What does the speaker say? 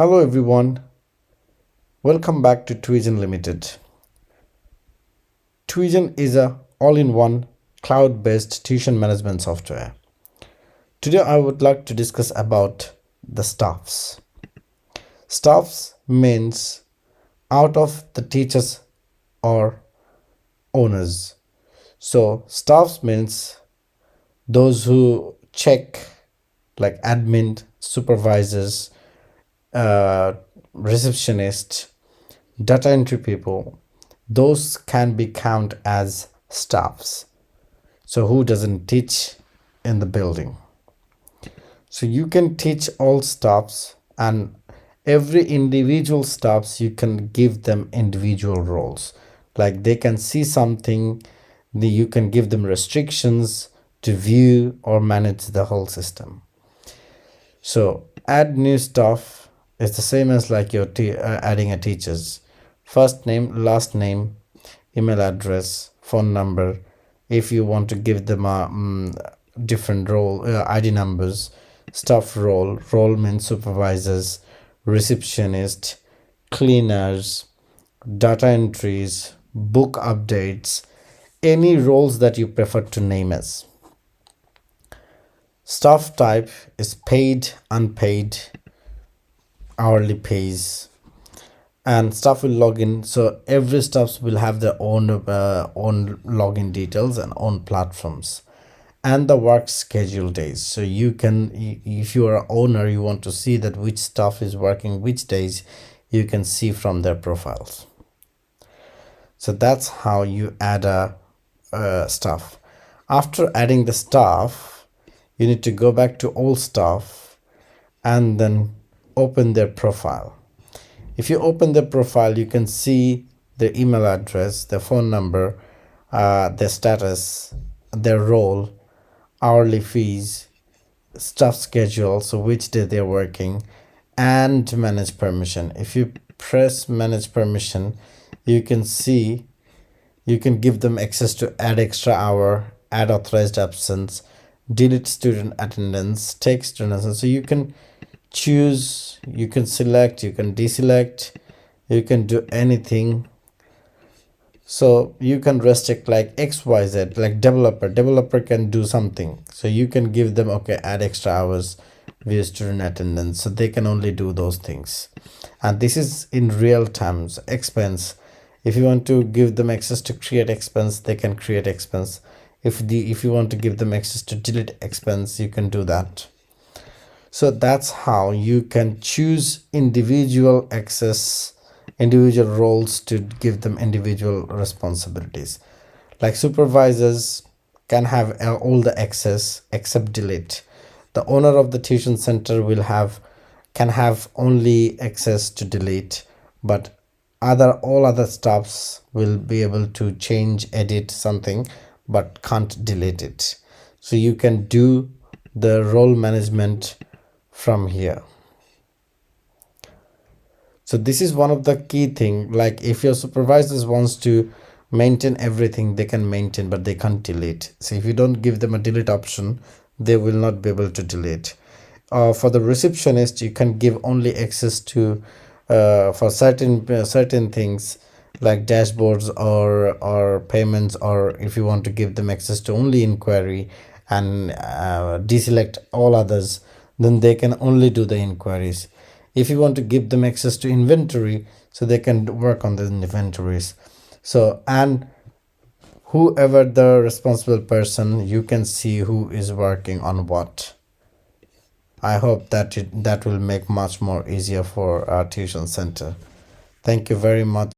Hello everyone, welcome back to Tuigen Limited. Tuigen is a all-in-one cloud-based tuition management software. Today I would like to discuss about the staffs. Staffs means out of the teachers or owners. So staffs means those who check like admin, supervisors, uh, receptionist, data entry people, those can be counted as staffs. So who doesn't teach in the building? So you can teach all staffs, and every individual staffs you can give them individual roles. Like they can see something, you can give them restrictions to view or manage the whole system. So add new staff is the same as like your adding a teacher's first name, last name, email address, phone number. If you want to give them a different role, ID numbers, staff role means supervisors, receptionist, cleaners, data entries, book updates, any roles that you prefer to name as. Staff type is paid, unpaid, hourly pays, and staff will log in. So every staff will have their own login details and own platforms, and the work schedule days. So you can, if you are an owner, you want to see that which staff is working which days, you can see from their profiles. So that's how you add a staff. After adding the staff, you need to go back to all staff and then open their profile. If you open the profile, you can see their email address, their phone number, their status, their role, hourly fees, staff schedule, so which day they're working, and manage permission. If you press manage permission, you can see you can give them access to add extra hour, add authorized absence, delete student attendance, take student attendance. So you can choose, you can select, you can deselect, you can do anything. So you can restrict like XYZ, like developer can do something. So you can give them, okay, add extra hours, view student attendance. So they can only do those things. And this is in real times. Expense, if you want to give them access to create expense, they can create expense. If you want to give them access to delete expense, you can do that. So that's how you can choose individual access, individual roles to give them individual responsibilities. Like supervisors can have all the access except delete. The owner of the tuition center can have only access to delete, but all other staffs will be able to change, edit something, but can't delete it. So you can do the role management from here. So this is one of the key thing. Like if your supervisors wants to maintain everything, they can maintain, but they can't delete. So if you don't give them a delete option, they will not be able to delete. For the receptionist, you can give only access to for certain things like dashboards or payments, or if you want to give them access to only inquiry and deselect all others, then they can only do the inquiries. If you want to give them access to inventory, so they can work on the inventories. So, and whoever the responsible person, you can see who is working on what. I hope that that will make much more easier for our tuition center. Thank you very much.